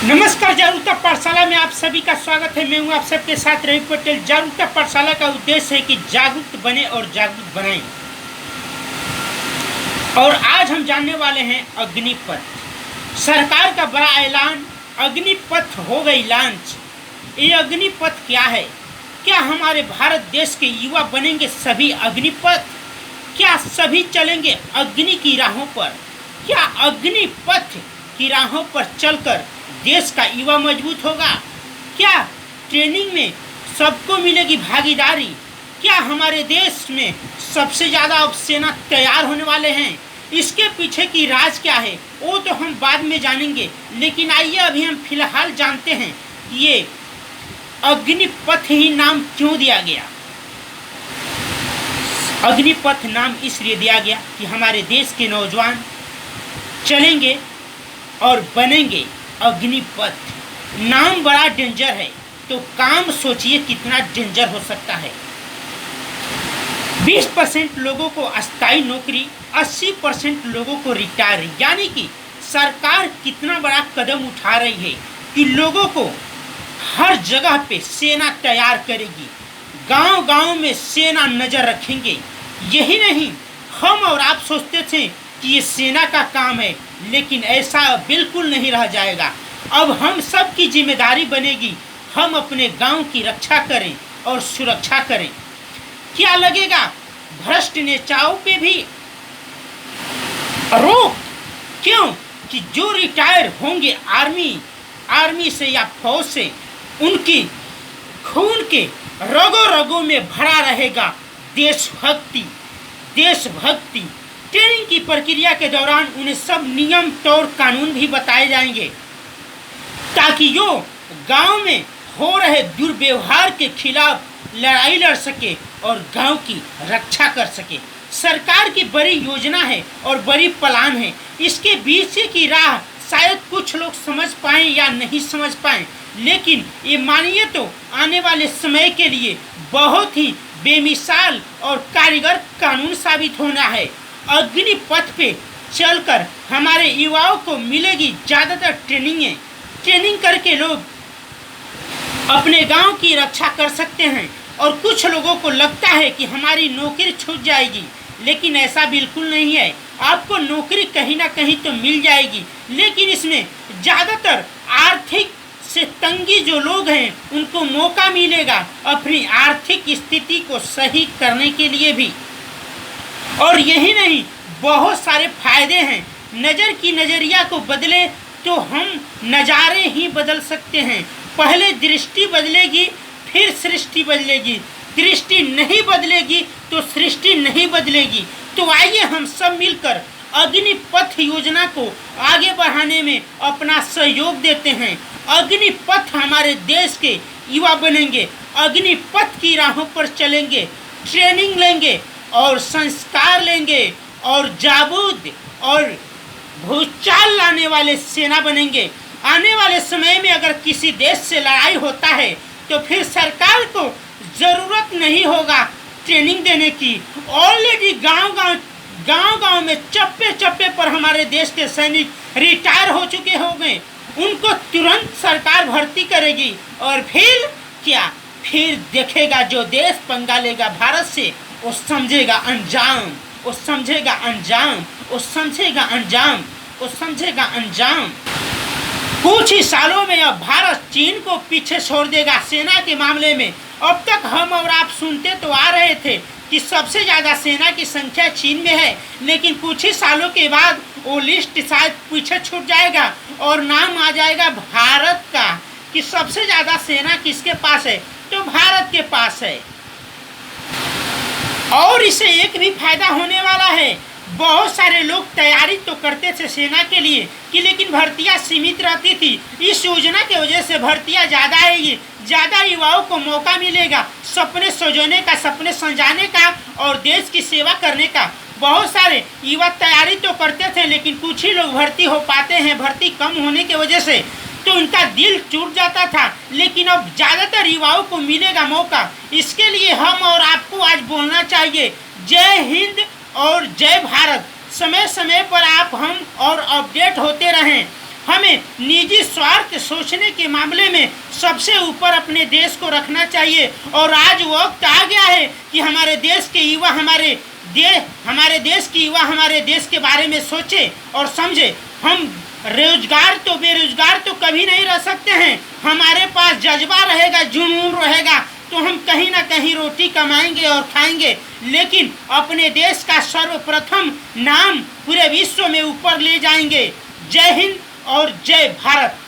नमस्कार। जागरूकता पाठशाला में आप सभी का स्वागत है। मैं हूं आप सबके साथ रवि पटेल। जागरूकता पाठशाला का उद्देश्य है कि जागरूक बने और जागरूक बनाएं। और आज हम जानने वाले हैं अग्निपथ। सरकार का बड़ा ऐलान, अग्निपथ हो गई लॉन्च। ये अग्निपथ क्या है? क्या हमारे भारत देश के युवा बनेंगे सभी अग्निपथ? क्या सभी चलेंगे अग्नि की राहों पर? क्या अग्निपथ की राहों पर चलकर देश का युवा मजबूत होगा? क्या ट्रेनिंग में सबको मिलेगी भागीदारी? क्या हमारे देश में सबसे ज़्यादा अब सेना तैयार होने वाले हैं? इसके पीछे की राज क्या है वो तो हम बाद में जानेंगे, लेकिन आइए अभी हम फिलहाल जानते हैं कि ये अग्निपथ ही नाम क्यों दिया गया। अग्निपथ नाम इसलिए दिया गया कि हमारे देश के नौजवान चलेंगे और बनेंगे अग्निपथ। नाम बड़ा डेंजर है तो काम सोचिए कितना डेंजर हो सकता है। 20% लोगों को अस्थायी नौकरी, 80% लोगों को रिटायर। यानी कि सरकार कितना बड़ा कदम उठा रही है कि लोगों को हर जगह पे सेना तैयार करेगी। गांव-गांव में सेना नजर रखेंगे। यही नहीं, हम और आप सोचते थे कि ये सेना का काम है, लेकिन ऐसा बिल्कुल नहीं रह जाएगा। अब हम सब की जिम्मेदारी बनेगी, हम अपने गांव की रक्षा करें और सुरक्षा करें। क्या लगेगा भ्रष्ट नेताओं पे भी रोक? क्यों कि जो रिटायर होंगे आर्मी से या फौज से, उनकी खून के रगों रगों में भरा रहेगा देशभक्ति। ट्रेनिंग की प्रक्रिया के दौरान उन्हें सब नियम तौर कानून भी बताए जाएंगे ताकि जो गांव में हो रहे दुर्व्यवहार के खिलाफ लड़ाई लड़ सके और गांव की रक्षा कर सके। सरकार की बड़ी योजना है और बड़ी प्लान है। इसके बीच की राह शायद कुछ लोग समझ पाएं या नहीं समझ पाएं, लेकिन ये मानिए तो आने वाले समय के लिए बहुत ही बेमिसाल और कारगर कानून साबित होना है। अग्निपथ पे चलकर हमारे युवाओं को मिलेगी ज़्यादातर ट्रेनिंग करके लोग अपने गांव की रक्षा कर सकते हैं। और कुछ लोगों को लगता है कि हमारी नौकरी छूट जाएगी, लेकिन ऐसा बिल्कुल नहीं है। आपको नौकरी कहीं ना कहीं तो मिल जाएगी, लेकिन इसमें ज़्यादातर आर्थिक से तंगी जो लोग हैं उनको मौका मिलेगा अपनी आर्थिक स्थिति को सही करने के लिए भी। और यही नहीं, बहुत सारे फायदे हैं। नज़र की नज़रिया को बदले तो हम नज़ारे ही बदल सकते हैं। पहले दृष्टि बदलेगी फिर सृष्टि बदलेगी, दृष्टि नहीं बदलेगी तो सृष्टि नहीं बदलेगी। तो आइए हम सब मिलकर अग्निपथ योजना को आगे बढ़ाने में अपना सहयोग देते हैं। अग्निपथ हमारे देश के युवा बनेंगे, अग्निपथ की राहों पर चलेंगे, ट्रेनिंग लेंगे और संस्कार लेंगे और जाबूद और भूचाल लाने वाले सेना बनेंगे। आने वाले समय में अगर किसी देश से लड़ाई होता है तो फिर सरकार को ज़रूरत नहीं होगा ट्रेनिंग देने की। ऑलरेडी गांव गांव में चप्पे पर हमारे देश के सैनिक रिटायर हो चुके होंगे। उनको तुरंत सरकार भर्ती करेगी और फिर क्या? फिर देखेगा जो देश पंगा लेगा भारत से, वो समझेगा अंजाम। कुछ ही सालों में अब भारत चीन को पीछे छोड़ देगा सेना के मामले में। अब तक हम और आप सुनते तो आ रहे थे कि सबसे ज़्यादा सेना की संख्या चीन में है, लेकिन कुछ ही सालों के बाद वो लिस्ट शायद पीछे छूट जाएगा और नाम आ जाएगा भारत का कि सबसे ज़्यादा सेना किसके पास है, तो भारत के पास है। और इससे एक भी फायदा होने वाला है। बहुत सारे लोग तैयारी तो करते थे सेना के लिए कि लेकिन भर्तियां सीमित रहती थी। इस योजना की वजह से भर्तियां ज़्यादा आएगी, ज़्यादा युवाओं को मौका मिलेगा सपने सजोने का, सपने संजाने का और देश की सेवा करने का। बहुत सारे युवा तैयारी तो करते थे, लेकिन कुछ ही लोग भर्ती हो पाते हैं। भर्ती कम होने की वजह से तो उनका दिल टूट जाता था, लेकिन अब ज़्यादातर युवाओं को मिलेगा मौका। इसके लिए हम और आपको आज बोलना चाहिए जय हिंद और जय भारत। समय समय पर आप हम और अपडेट होते रहें। हमें निजी स्वार्थ सोचने के मामले में सबसे ऊपर अपने देश को रखना चाहिए। और आज वक्त आ गया है कि हमारे देश के युवा हमारे देश के बारे में सोचे और समझे। हम बेरोजगार तो कभी नहीं रह सकते हैं। हमारे पास जज्बा रहेगा, जुनून रहेगा तो हम कहीं ना कहीं रोटी कमाएंगे और खाएंगे, लेकिन अपने देश का सर्वप्रथम नाम पूरे विश्व में ऊपर ले जाएंगे। जय हिंद और जय भारत।